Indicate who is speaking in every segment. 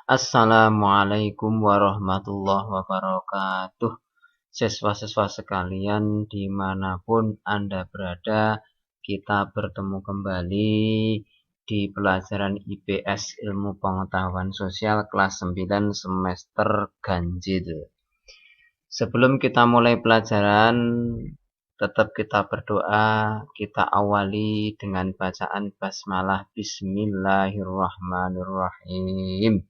Speaker 1: Assalamualaikum warahmatullahi wabarakatuh. Siswa-siswa sekalian dimanapun Anda berada, kita bertemu kembali di pelajaran IPS Ilmu Pengetahuan Sosial kelas 9 semester ganjil. Sebelum kita mulai pelajaran, tetap kita berdoa, kita awali dengan bacaan basmalah Bismillahirrahmanirrahim.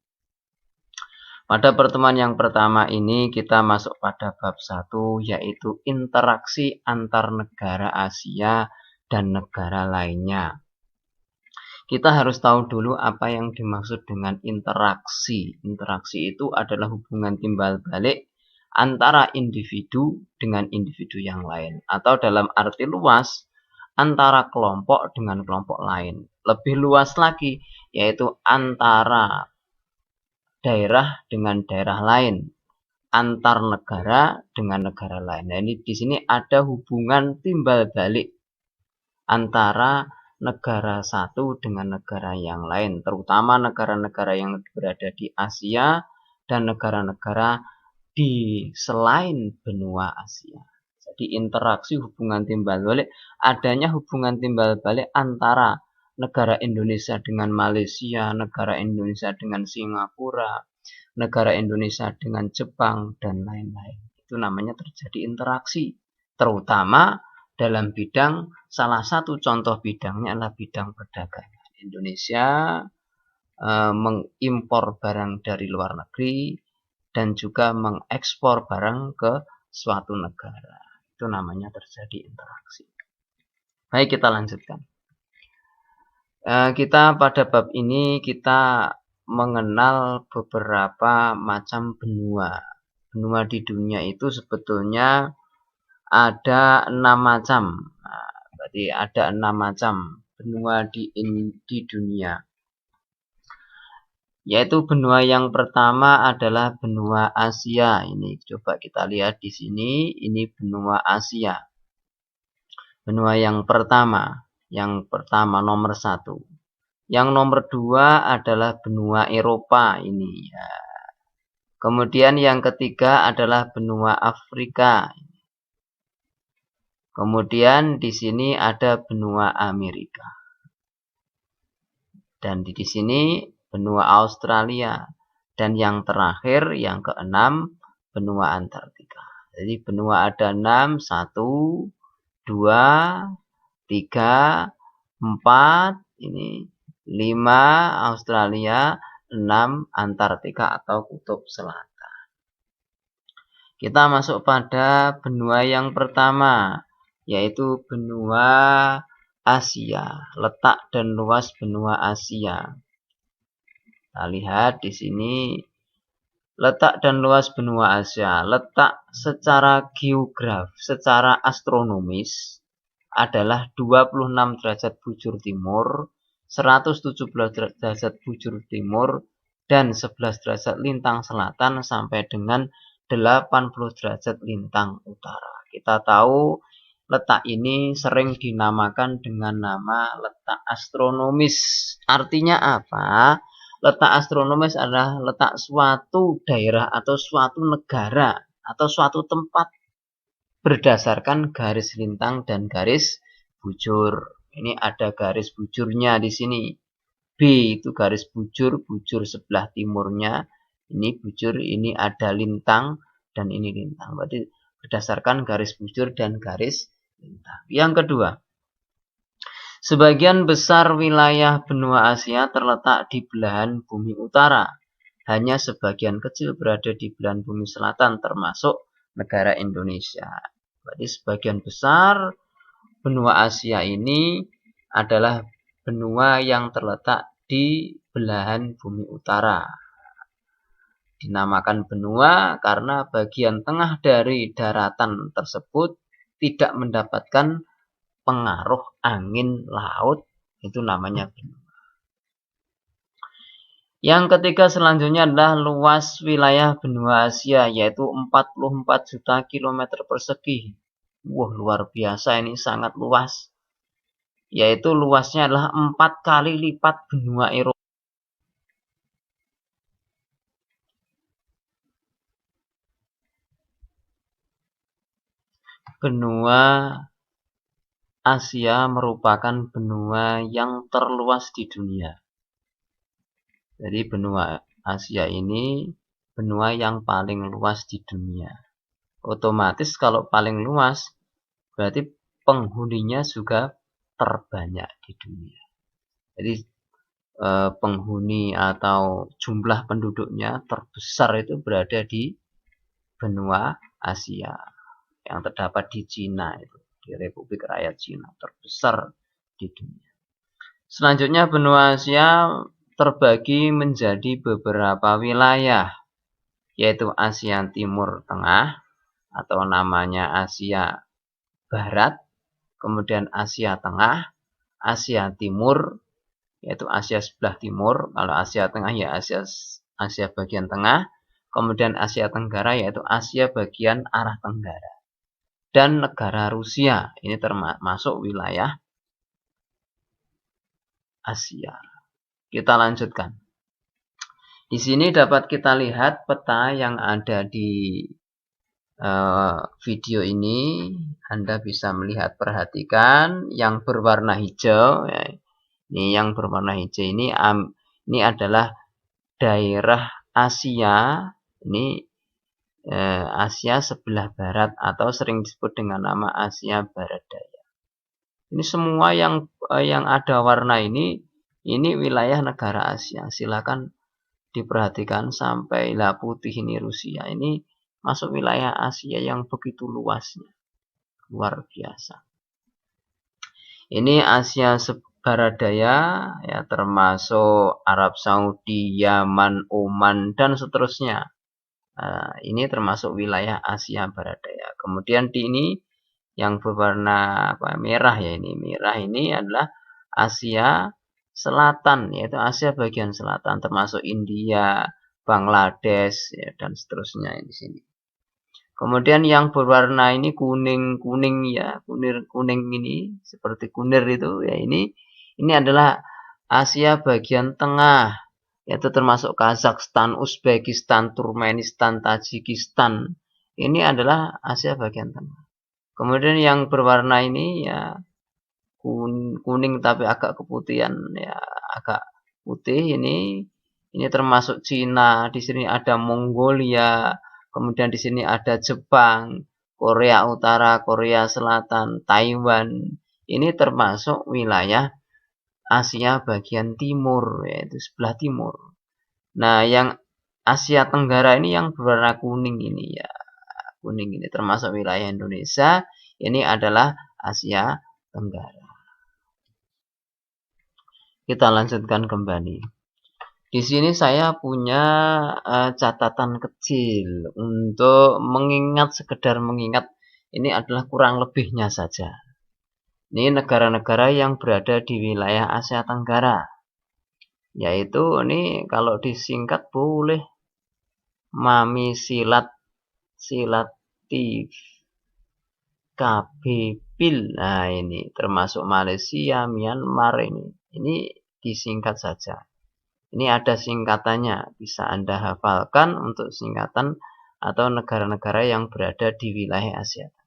Speaker 1: Pada pertemuan yang pertama ini kita masuk pada bab 1, yaitu interaksi antar negara Asia dan negara lainnya. Kita harus tahu dulu apa yang dimaksud dengan interaksi. Interaksi itu adalah hubungan timbal balik antara individu dengan individu yang lain. Atau dalam arti luas, antara kelompok dengan kelompok lain. Lebih luas lagi, yaitu antara daerah dengan daerah lain, antar negara dengan negara lain. Nah, ini di sini ada hubungan timbal balik antara negara satu dengan negara yang lain, terutama negara-negara yang berada di Asia dan negara-negara di selain benua Asia. Jadi interaksi hubungan timbal balik, adanya hubungan timbal balik antara negara Indonesia dengan Malaysia, negara Indonesia dengan Singapura, negara Indonesia dengan Jepang, dan lain-lain. Itu namanya terjadi interaksi. Terutama dalam bidang, salah satu contoh bidangnya adalah bidang perdagangan. Indonesia mengimpor barang dari luar negeri dan juga mengekspor barang ke suatu negara. Itu namanya terjadi interaksi. Baik, kita lanjutkan. Kita pada bab ini kita mengenal beberapa macam benua. Benua di dunia itu sebetulnya ada 6 macam. Nah, berarti ada 6 macam benua di dunia. Yaitu benua yang pertama adalah benua Asia. Ini coba kita lihat di sini. Ini benua Asia. Benua yang pertama. Yang pertama nomor 1. Yang nomor 2 adalah benua Eropa ini ya. Kemudian yang ketiga adalah benua Afrika. Kemudian di sini ada benua Amerika. Dan di sini benua Australia. Dan yang terakhir yang keenam benua Antartika. Jadi benua ada 6, 1, 2, 3, 4 ini. 5 Australia, 6 Antartika atau kutub selatan. Kita masuk pada benua yang pertama, yaitu benua Asia. Letak dan luas benua Asia. Kita lihat di sini letak dan luas benua Asia. Letak secara geograf, secara astronomis adalah 26 derajat bujur timur, 117 derajat bujur timur, dan 11 derajat lintang selatan sampai dengan 80 derajat lintang utara. Kita tahu letak ini sering dinamakan dengan nama letak astronomis. Artinya apa? Letak astronomis adalah letak suatu daerah atau suatu negara atau suatu tempat berdasarkan garis lintang dan garis bujur. Ini ada garis bujurnya di sini. B itu garis bujur, bujur sebelah timurnya. Ini bujur, ini ada lintang, dan ini lintang. Berarti berdasarkan garis bujur dan garis lintang. Yang kedua, sebagian besar wilayah benua Asia terletak di belahan bumi utara. Hanya sebagian kecil berada di belahan bumi selatan, termasuk negara Indonesia. Berarti sebagian besar benua Asia ini adalah benua yang terletak di belahan bumi utara. Dinamakan benua karena bagian tengah dari daratan tersebut tidak mendapatkan pengaruh angin laut. Itu namanya benua. Yang ketiga selanjutnya adalah luas wilayah benua Asia, yaitu 44 juta kilometer persegi. Wah, luar biasa, ini sangat luas. Yaitu luasnya adalah 4 kali lipat benua Eropa. benua Asia merupakan benua yang terluas di dunia. Jadi benua Asia ini benua yang paling luas di dunia. Otomatis kalau paling luas berarti penghuninya juga terbanyak di dunia. Jadi penghuni atau jumlah penduduknya terbesar itu berada di benua Asia yang terdapat di Cina itu. Di Republik Rakyat Cina terbesar di dunia. Selanjutnya benua Asia terbagi menjadi beberapa wilayah, yaitu Asia Timur Tengah atau namanya Asia Barat, kemudian Asia Tengah, Asia Timur, yaitu Asia sebelah timur, kalau Asia Tengah ya Asia bagian tengah, kemudian Asia Tenggara yaitu Asia bagian arah tenggara. Dan negara Rusia, ini termasuk wilayah Asia. Kita lanjutkan. Di sini dapat kita lihat peta yang ada di video ini. Anda bisa melihat, perhatikan yang berwarna hijau. Ya, ini yang berwarna hijau ini adalah daerah Asia. Ini Asia sebelah barat atau sering disebut dengan nama Asia Barat Daya. Ini semua yang ada warna ini wilayah negara Asia. Silakan diperhatikan sampai putih ini Rusia. Ini masuk wilayah Asia yang begitu luasnya. Luar biasa. Ini Asia Barat Daya ya, termasuk Arab Saudi, Yaman, Oman dan seterusnya. Ini termasuk wilayah Asia Barat Daya. Kemudian di ini yang berwarna merah ya, ini merah ini adalah Asia Selatan, yaitu Asia bagian selatan, termasuk India, Bangladesh ya, dan seterusnya di sini. Kemudian yang berwarna ini kuning ya, kuning ini seperti kunir itu ya, ini adalah Asia bagian tengah, yaitu termasuk Kazakhstan, Uzbekistan, Turkmenistan, Tajikistan. Ini adalah Asia bagian tengah. Kemudian yang berwarna ini ya kuning tapi agak keputihan ya, agak putih ini termasuk Cina. Di sini ada Mongolia, kemudian di sini ada Jepang, Korea Utara, Korea Selatan, Taiwan. Ini termasuk wilayah Asia bagian timur, yaitu sebelah timur. Nah, yang Asia Tenggara ini yang berwarna kuning ini ya. Kuning ini termasuk wilayah Indonesia. Ini adalah Asia Tenggara. Kita lanjutkan kembali. Di sini saya punya catatan kecil untuk sekedar mengingat. Ini adalah kurang lebihnya saja. Ini negara-negara yang berada di wilayah Asia Tenggara. Yaitu ini kalau disingkat boleh Mami Silat, Silatif, KBPIL. Nah, ini termasuk Malaysia, Myanmar ini. Ini disingkat saja. Ini ada singkatannya, bisa Anda hafalkan untuk singkatan atau negara-negara yang berada di wilayah Asia Tenggara.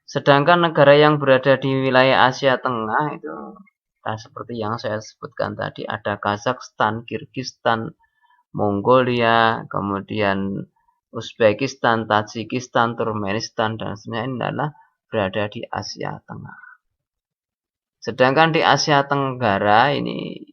Speaker 1: Sedangkan negara yang berada di wilayah Asia Tengah itu seperti yang saya sebutkan tadi, ada Kazakhstan, Kirgistan, Mongolia, kemudian Uzbekistan, Tajikistan, Turkmenistan, dan sebenarnya ini adalah berada di Asia Tengah. Sedangkan di Asia Tenggara ini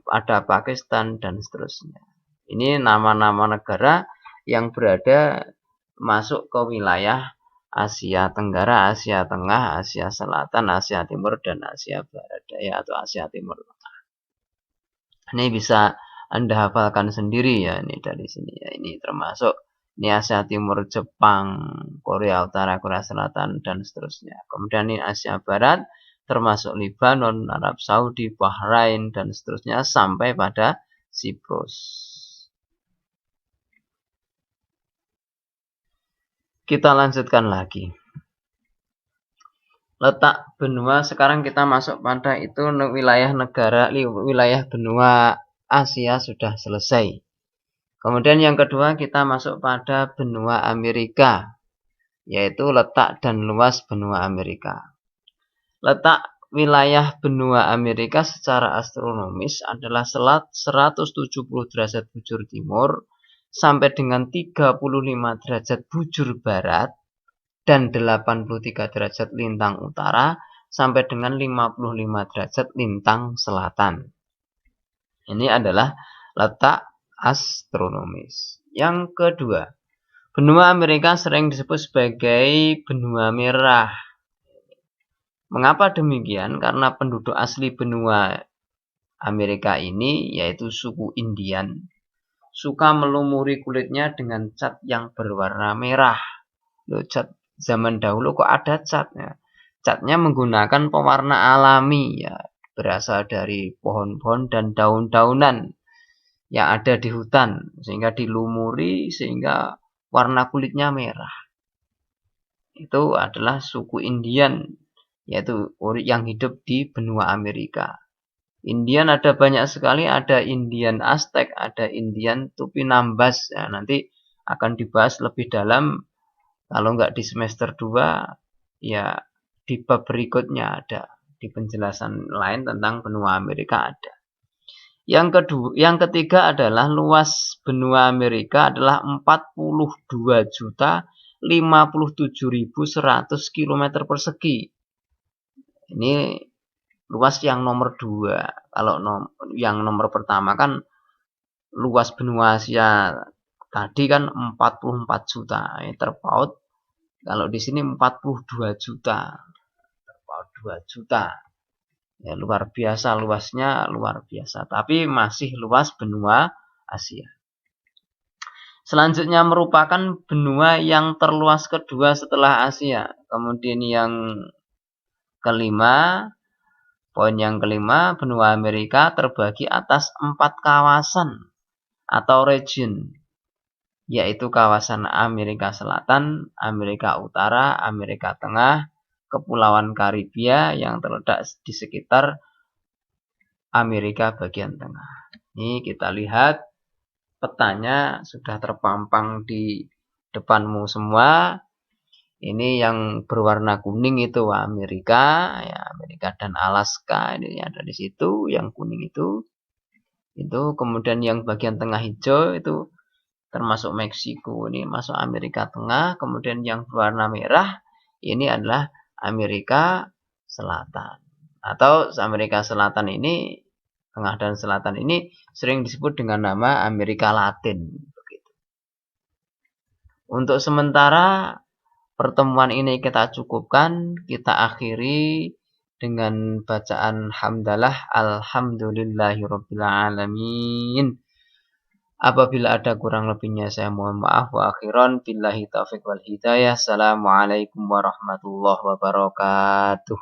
Speaker 1: ada Pakistan dan seterusnya. Ini nama-nama negara yang berada masuk ke wilayah Asia Tenggara, Asia Tengah, Asia Selatan, Asia Timur, dan Asia Barat Daya atau Asia Timur Tengah. Ini bisa Anda hafalkan sendiri ya, ini dari sini ya. Ini termasuk ini Asia Timur, Jepang, Korea Utara, Korea Selatan, dan seterusnya. Kemudian ini Asia Barat, termasuk Lebanon, Arab Saudi, Bahrain, dan seterusnya sampai pada Siprus. Kita lanjutkan lagi. Letak benua, sekarang kita masuk pada itu wilayah benua Asia sudah selesai. Kemudian yang kedua kita masuk pada benua Amerika. yaitu letak dan luas benua Amerika. Letak wilayah benua Amerika secara astronomis adalah selat 170 derajat bujur timur sampai dengan 35 derajat bujur barat dan 83 derajat lintang utara sampai dengan 55 derajat lintang selatan. Ini adalah letak astronomis. Yang kedua, benua Amerika sering disebut sebagai benua merah. Mengapa demikian? Karena penduduk asli benua Amerika ini, yaitu suku Indian, suka melumuri kulitnya dengan cat yang berwarna merah. Loh, cat zaman dahulu kok ada catnya? Catnya menggunakan pewarna alami, ya, berasal dari pohon-pohon dan daun-daunan yang ada di hutan, sehingga dilumuri sehingga warna kulitnya merah. Itu adalah suku Indian, yaitu yang hidup di benua Amerika. Indian ada banyak sekali, ada Indian Aztec, ada Indian Tupinambas. Ya, nanti akan dibahas lebih dalam, kalau nggak di semester 2, ya di bab berikutnya ada, di penjelasan lain tentang benua Amerika ada. Yang ketiga adalah luas benua Amerika adalah 42.057.100 km persegi. Ini luas yang nomor 2. Kalau yang nomor pertama kan luas benua Asia tadi kan 44 juta. Ini terpaut. Kalau di sini 42 juta. Terpaut 2 juta. Ya, luar biasa luasnya, luar biasa. Tapi masih luas benua Asia. Selanjutnya merupakan benua yang terluas kedua setelah Asia. Kemudian yang kelima, poin yang kelima, benua Amerika terbagi atas 4 kawasan atau region, yaitu kawasan Amerika Selatan, Amerika Utara, Amerika Tengah, Kepulauan Karibia yang terletak di sekitar Amerika bagian tengah. Ini kita lihat petanya sudah terpampang di depanmu semua. Ini yang berwarna kuning itu Amerika, ya, Amerika dan Alaska ini ada di situ. Yang kuning itu kemudian yang bagian tengah hijau itu termasuk Meksiko, ini masuk Amerika Tengah. Kemudian yang berwarna merah ini adalah Amerika Selatan, atau Amerika Selatan ini, Tengah dan Selatan ini sering disebut dengan nama Amerika Latin. Begitu. Untuk sementara pertemuan ini kita cukupkan, kita akhiri dengan bacaan hamdalah alhamdulillahirabbil alamin. Apabila ada kurang lebihnya saya mohon maaf. Wa akhiran billahi taufiq wal hidayah. Assalamualaikum warahmatullahi wabarakatuh.